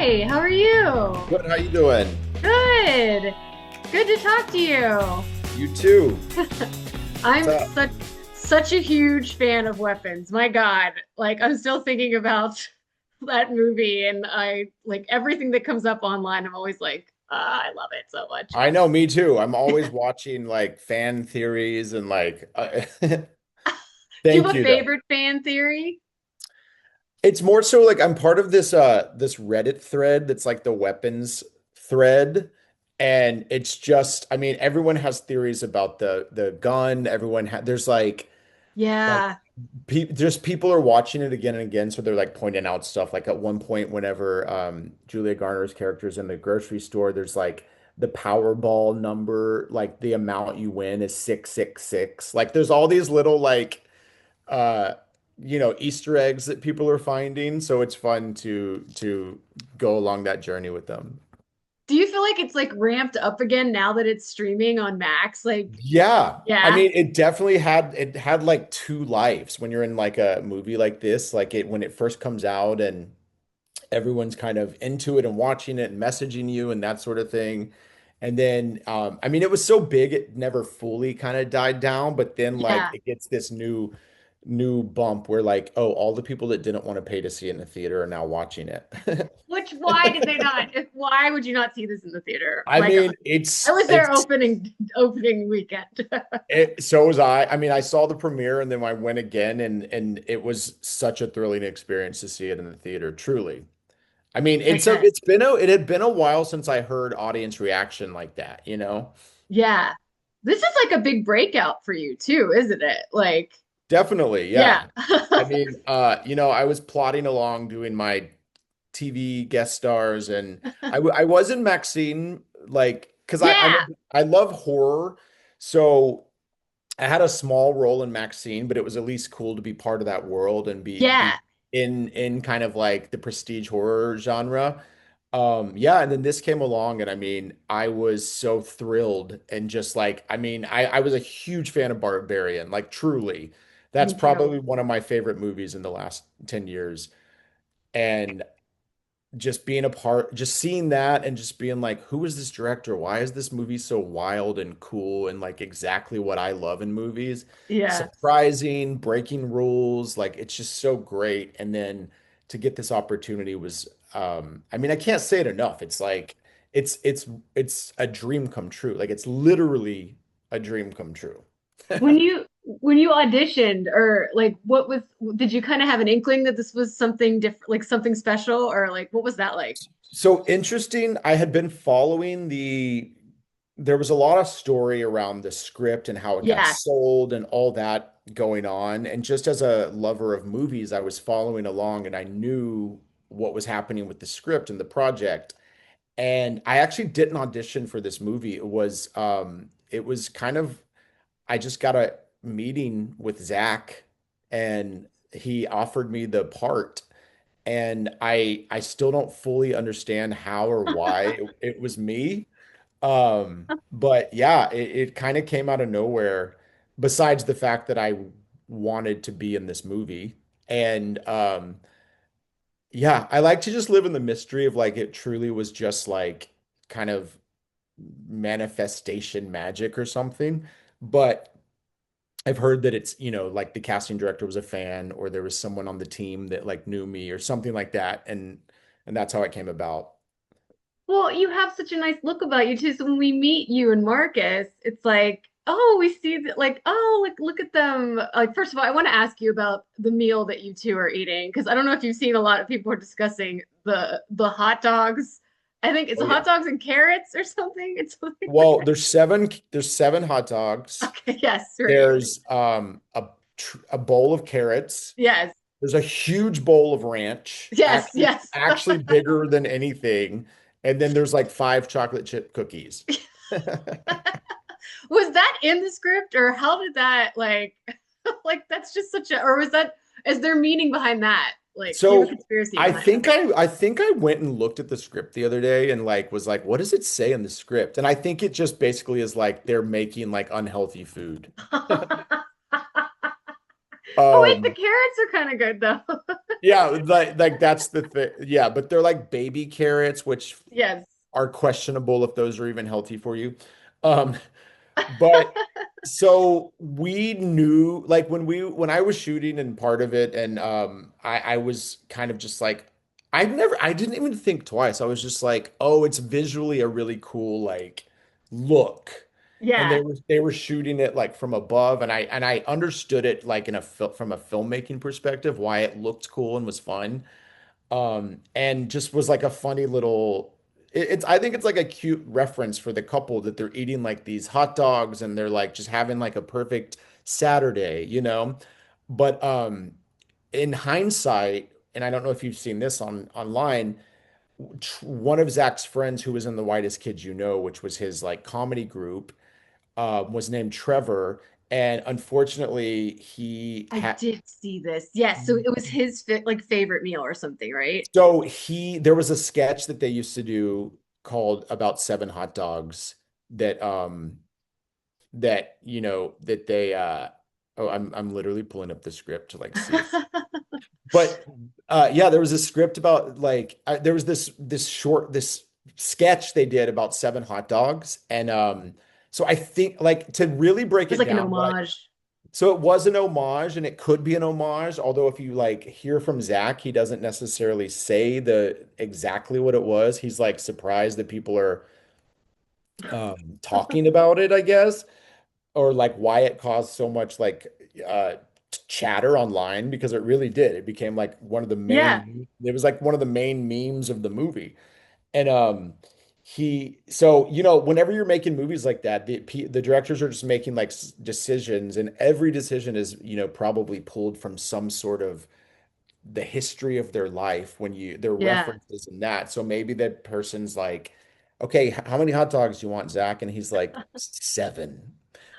Hi, how are you? Good, how you doing? Good. Good to talk to you. You too. What's I'm up? such a huge fan of weapons. My God, like I'm still thinking about that movie and I like everything that comes up online. I'm always like, I love it so much. I know, me too. I'm always watching like fan theories and like Do you thank have a you though. favorite fan theory? It's more so like I'm part of this Reddit thread that's like the weapons thread. And it's just, I mean, everyone has theories about the gun. There's like Yeah. just people are watching it again and again, so they're like pointing out stuff. Like at one point, whenever Julia Garner's character is in the grocery store, there's like the Powerball number, like the amount you win is 666. Like there's all these little like uh Easter eggs that people are finding, so it's fun to go along that journey with them. Do you feel like it's like ramped up again now that it's streaming on Max? Like, Yeah. I yeah. mean, it had like two lives when you're in like a movie like this, like it when it first comes out and everyone's kind of into it and watching it and messaging you and that sort of thing. And then, I mean, it was so big, it never fully kind of died down, but then like Yeah. it gets this new bump where like, oh, all the people that didn't want to pay to see it in the theater are now watching it. Why did they not? Why would you not see this in the theater? I My God. mean, I was there it's opening weekend. so was I. I mean, I saw the premiere and then I went again and it was such a thrilling experience to see it in the theater, truly. I mean, I bet. it had been a while since I heard audience reaction like that, you know? Yeah. This is like a big breakout for you too, isn't it? Like, Definitely, yeah. yeah. I mean, I was plodding along doing my TV guest stars and I was in Maxine like because Yeah. I love horror. So I had a small role in Maxine, but it was at least cool to be part of that world and be Yeah. in kind of like the prestige horror genre. Yeah, and then this came along, and I mean, I was so thrilled and just like, I mean, I was a huge fan of Barbarian, like truly. That's Me too. probably one of my favorite movies in the last 10 years. And just being a part, just seeing that and just being like, who is this director? Why is this movie so wild and cool and like exactly what I love in movies? Yeah. Surprising, breaking rules, like it's just so great. And then to get this opportunity was, I mean, I can't say it enough. It's like it's it's it's a dream come true. Like it's literally a dream come true. When you auditioned or like what was did you kind of have an inkling that this was something different, like something special, or like what was that like? So interesting. I had been following there was a lot of story around the script and how it got Yeah. sold and all that going on. And just as a lover of movies, I was following along and I knew what was happening with the script and the project. And I actually didn't audition for this movie. It was kind of, I just got a meeting with Zach and he offered me the part and I still don't fully understand how or why it was me. But yeah, it kind of came out of nowhere, besides the fact that I wanted to be in this movie. And yeah, I like to just live in the mystery of like it truly was just like kind of manifestation magic or something. But I've heard that it's, like the casting director was a fan or there was someone on the team that like knew me or something like that. And that's how it came about. Well, you have such a nice look about you too. So when we meet you and Marcus, it's like, oh, we see that, like, oh, like, look at them. Like, first of all, I want to ask you about the meal that you two are eating because I don't know if you've seen a lot of people are discussing the hot dogs. I think it's Oh hot yeah. dogs and carrots or something. It's something like Well, that. there's seven hot dogs. Okay, yes, right. There's a bowl of carrots. Yes, There's a huge bowl of ranch, yes, actually yes. actually bigger than anything. And then there's like five chocolate chip cookies. Was that in the script or how did that like like that's just such a or was that is there meaning behind that? Like do you have a So conspiracy I behind think I went and looked at the script the other day and like was like, what does it say in the script? And I think it just basically is like they're making like unhealthy food. that? Oh wait, the Um, carrots are kind of good though. Yeah, like that's the thing. Yeah, but they're like baby carrots, which Yes. are questionable if those are even healthy for you. Um, but so we knew like when I was shooting and part of it, and I was kind of just like I didn't even think twice. I was just like, oh, it's visually a really cool like look. And Yeah. they were shooting it like from above, and I understood it like in from a filmmaking perspective why it looked cool and was fun. And just was like a funny little it's I think it's like a cute reference for the couple that they're eating like these hot dogs and they're like just having like a perfect Saturday, you know? But in hindsight, and I don't know if you've seen this online, one of Zach's friends who was in The Whitest Kids You Know, which was his like comedy group, was named Trevor. And unfortunately, he I had did see this. Yes. So it was his like favorite meal or something, right? So there was a sketch that they used to do called About Seven Hot Dogs that that they oh I'm literally pulling up the script to like see if but yeah, there was a script about like there was this sketch they did about seven hot dogs, and so I think like to really break It was it like an down homage. so it was an homage and it could be an homage, although if you like hear from Zach, he doesn't necessarily say the exactly what it was. He's like surprised that people are talking about it, I guess, or like why it caused so much like chatter online because it really did. It became like Yeah. it was like one of the main memes of the movie. And so whenever you're making movies like that, the directors are just making like decisions, and every decision is probably pulled from some sort of the history of their life when their Yeah. references in that. So maybe that person's like, okay, how many hot dogs do you want, Zach? And he's like, seven,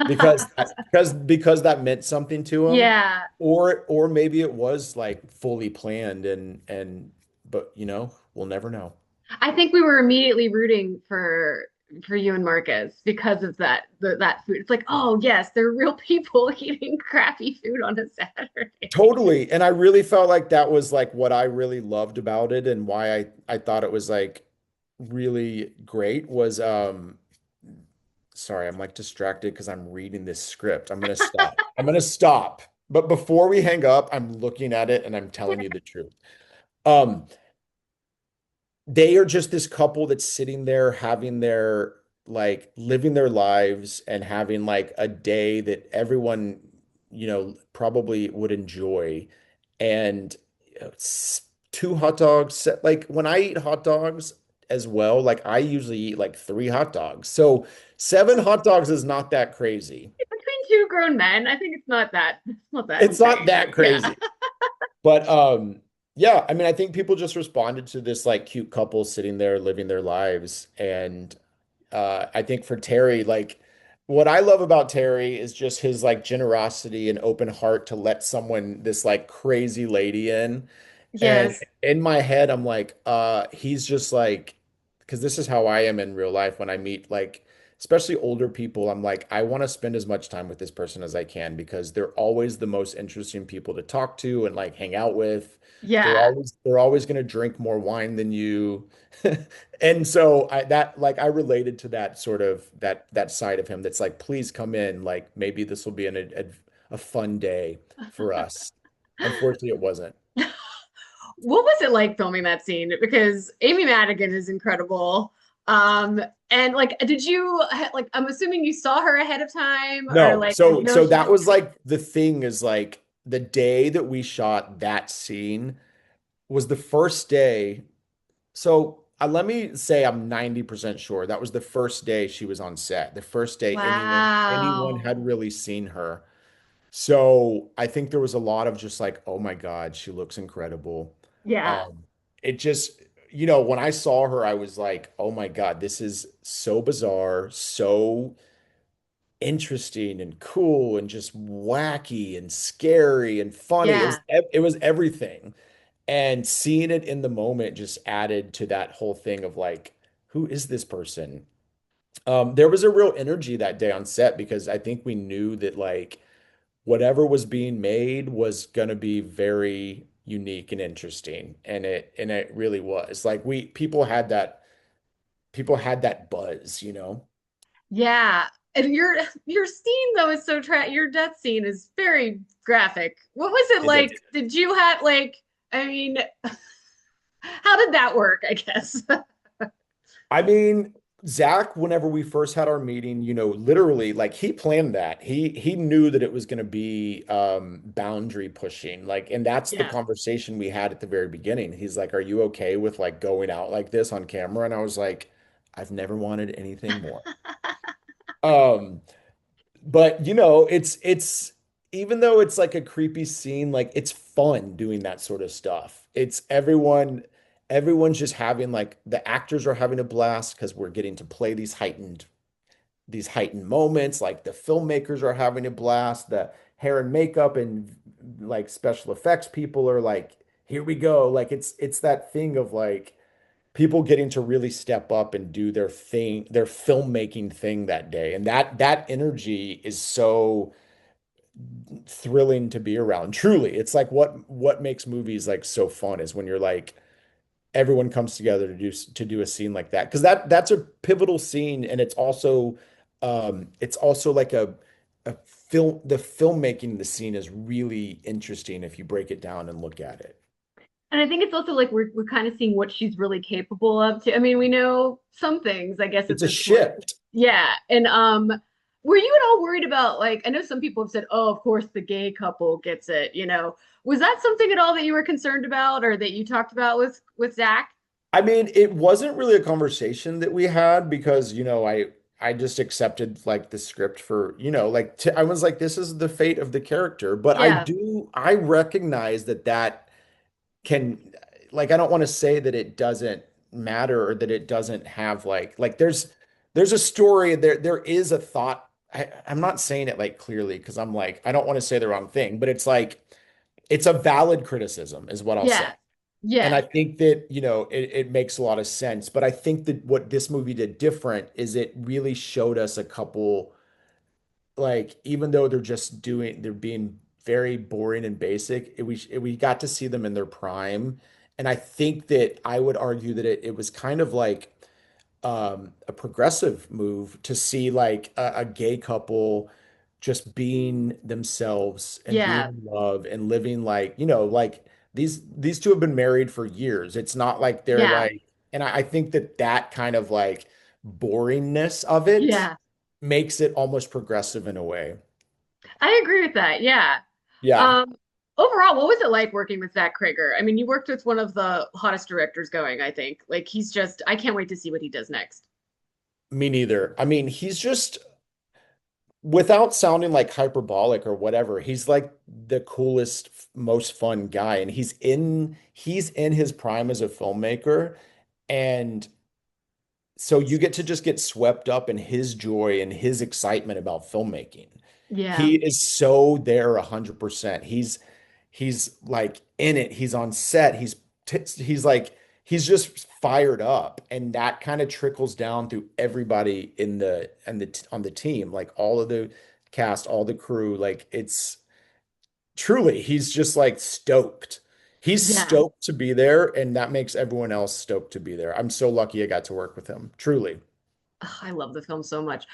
because that meant something to him, Yeah. or maybe it was like fully planned but we'll never know. I think we were immediately rooting for you and Marcus because of that food. It's like, oh yes, they're real people eating crappy food on a Saturday. Totally. And I really felt like that was like what I really loved about it and why I thought it was like really great was sorry, I'm like distracted because I'm reading this script. I'm gonna stop. I'm gonna stop. But before we hang up, I'm looking at it and I'm telling you the truth. Um, they are just this couple that's sitting there having their like living their lives and having like a day that everyone probably would enjoy, and it's two hot dogs. Like when I eat hot dogs as well, like I usually eat like three hot dogs, so seven hot dogs is not that crazy. Between two grown men, I think it's not that It's not insane. that Yeah. crazy. But yeah, I mean, I think people just responded to this like cute couple sitting there living their lives. And I think for Terry, like what I love about Terry is just his like generosity and open heart to let this like crazy lady in. And Yes. in my head, I'm like, he's just like, because this is how I am in real life when I meet like, especially older people. I'm like, I want to spend as much time with this person as I can because they're always the most interesting people to talk to and like hang out with. Yeah. They're always going to drink more wine than you. And so I related to that sort of that side of him that's like, please come in. Like maybe this will be a fun day for us. Unfortunately, it wasn't. What was it like filming that scene? Because Amy Madigan is incredible. Um, and like, did you like? I'm assuming you saw her ahead of time, or No, like, no, so she that just. was like the thing is like the day that we shot that scene was the first day. So let me say I'm 90% sure that was the first day she was on set. The first day anyone Wow. had really seen her. So I think there was a lot of just like, oh my God, she looks incredible. Yeah. Um, it just, when I saw her, I was like, oh my God, this is so bizarre, so interesting and cool and just wacky and scary and funny. Yeah. It was everything. And seeing it in the moment just added to that whole thing of like, who is this person? There was a real energy that day on set because I think we knew that like whatever was being made was going to be very unique and interesting. And it really was. Like we people had that buzz, you know? Yeah. And your scene though is so your death scene is very graphic. What was it It is. like? Did you have like I mean, how did that work, I guess? I mean, Zach, whenever we first had our meeting, you know, literally like he planned that. He knew that it was going to be boundary pushing. Like, and that's the Yeah. conversation we had at the very beginning. He's like, "Are you okay with like going out like this on camera?" And I was like, "I've never wanted anything more." Um, but you know, it's even though it's like a creepy scene, like it's fun doing that sort of stuff. It's everyone's just having like the actors are having a blast because we're getting to play these heightened moments. Like the filmmakers are having a blast. The hair and makeup and like special effects people are like, here we go. Like it's that thing of like people getting to really step up and do their thing, their filmmaking thing that day. And that energy is so thrilling to be around. Truly, it's like what makes movies like so fun is when you're like everyone comes together to do a scene like that because that's a pivotal scene and it's also like a film the filmmaking of the scene is really interesting if you break it down and look at it. And I think it's also like we're kind of seeing what she's really capable of too. I mean, we know some things, I guess, at It's a this point. shift. Yeah. And were you at all worried about like I know some people have said, oh, of course the gay couple gets it, you know. Was that something at all that you were concerned about or that you talked about with Zach? I mean, it wasn't really a conversation that we had because, you know, I just accepted like the script for, you know, like t I was like, this is the fate of the character. But Yeah. I recognize that can, like, I don't want to say that it doesn't matter or that it doesn't have like there's a story there is a thought. I'm not saying it like clearly because I'm like, I don't want to say the wrong thing, but it's like, it's a valid criticism is what I'll say. Yeah. And Yeah. I think that, you know, it makes a lot of sense. But I think that what this movie did different is it really showed us a couple, like, even though they're being very boring and basic, we got to see them in their prime. And I think that I would argue that it was kind of like a progressive move to see like a gay couple just being themselves and being Yeah. in love and living like, you know, like these two have been married for years. It's not like they're Yeah. like, and I think that that kind of like boringness of it Yeah. makes it almost progressive in a way. I agree with that. Yeah. Yeah, Um, Overall, what was it like working with Zach Cregger? I mean, you worked with one of the hottest directors going, I think. Like he's just, I can't wait to see what he does next. me neither. I mean, he's just without sounding like hyperbolic or whatever, he's like the coolest, most fun guy. And he's in his prime as a filmmaker. And so you get to just get swept up in his joy and his excitement about filmmaking. Yeah. He is so there 100%. He's like in it. He's on set. He's like he's just fired up, and that kind of trickles down through everybody in the and the on the team, like all of the cast, all the crew. Like it's truly, he's just like stoked. He's Yeah. stoked to be there, and that makes everyone else stoked to be there. I'm so lucky I got to work with him. Truly. Ugh, I love the film so much.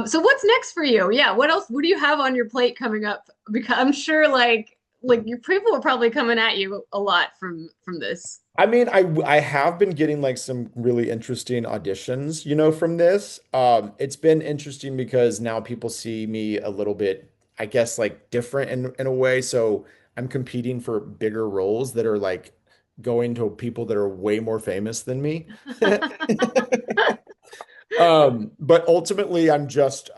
So what's next for you? Yeah, what else? What do you have on your plate coming up? Because I'm sure like your people are probably coming at you a lot from this. I mean, I have been getting like some really interesting auditions, you know, from this. It's been interesting because now people see me a little bit, I guess, like different in a way. So I'm competing for bigger roles that are like going to people that are way more famous than me. But ultimately, I'm just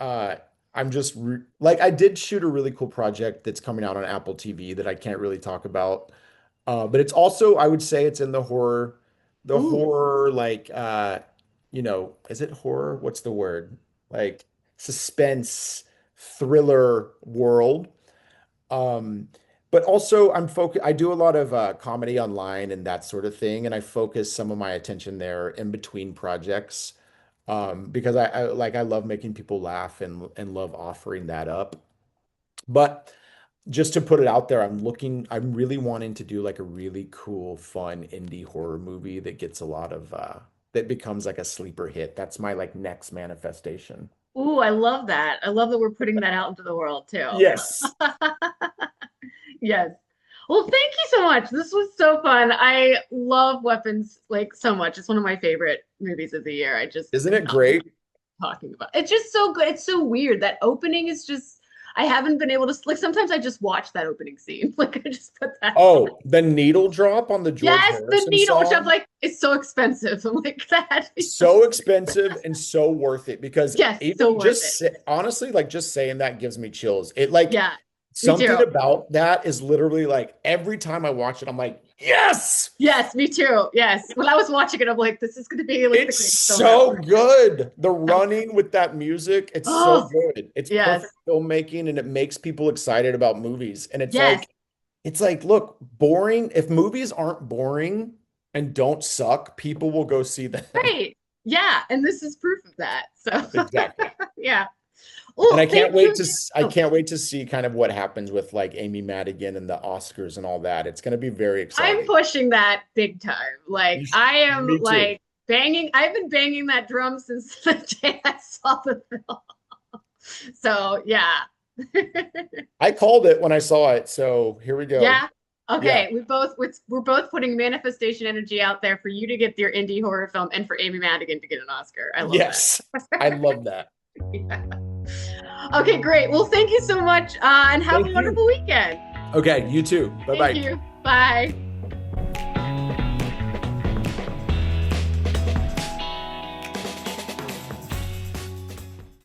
re like I did shoot a really cool project that's coming out on Apple TV that I can't really talk about. But it's also, I would say it's in the Ooh, horror, like, you know, is it horror? What's the word? Like suspense, thriller world. Um, but also I do a lot of comedy online and that sort of thing, and I focus some of my attention there in between projects. Because I love making people laugh and love offering that up. But just to put it out there, I'm really wanting to do like a really cool, fun indie horror movie that gets a lot of that becomes like a sleeper hit. That's my like next manifestation. Ooh, I love that. I love that we're putting that out into the world too. Yes. Yes. Well, thank you so much. This was so fun. I love Weapons like so much. It's one of my favorite movies of the year. I just Isn't could it not believe great? talking about. It's just so good. It's so weird. That opening is just I haven't been able to like sometimes I just watch that opening scene. Like I just put that on. Oh, the needle drop on the George Yes, the Harrison needle, which I'm song. like, it's so expensive. I'm like, that is so So expensive and so worth it because yes, so even worth it. honestly, like just saying that gives me chills. It like Yeah, me something too. about that is literally like every time I watch it, I'm like, yes, Yes, me too. Yes. When I was watching it, I'm like, this is going to be like the it's greatest film ever. so good. The So, running with that music, it's so oh, good. It's yes. perfect filmmaking and it makes people excited about movies. And Yes. it's like, look, boring. If movies aren't boring and don't suck, people will go see them. Right. Yeah. And this is proof of that. So, Exactly. yeah. And Well, thank you. I Oh, can't wait to see kind of what happens with like Amy Madigan and the Oscars and all that. It's going to be very I'm exciting. pushing that big time. Like, I am Me too. like banging, I've been banging that drum since the day I saw the film. So, yeah. I called it when I saw it, so here we go. Yeah. Yeah. Okay, we're both putting manifestation energy out there for you to get your indie horror film and for Amy Madigan to get an Oscar. I love that. Yes. I love that. Yeah. Okay, great. Well, thank you so much, and have a Thank you. wonderful weekend. Okay, you too. Thank Bye-bye. you. Bye.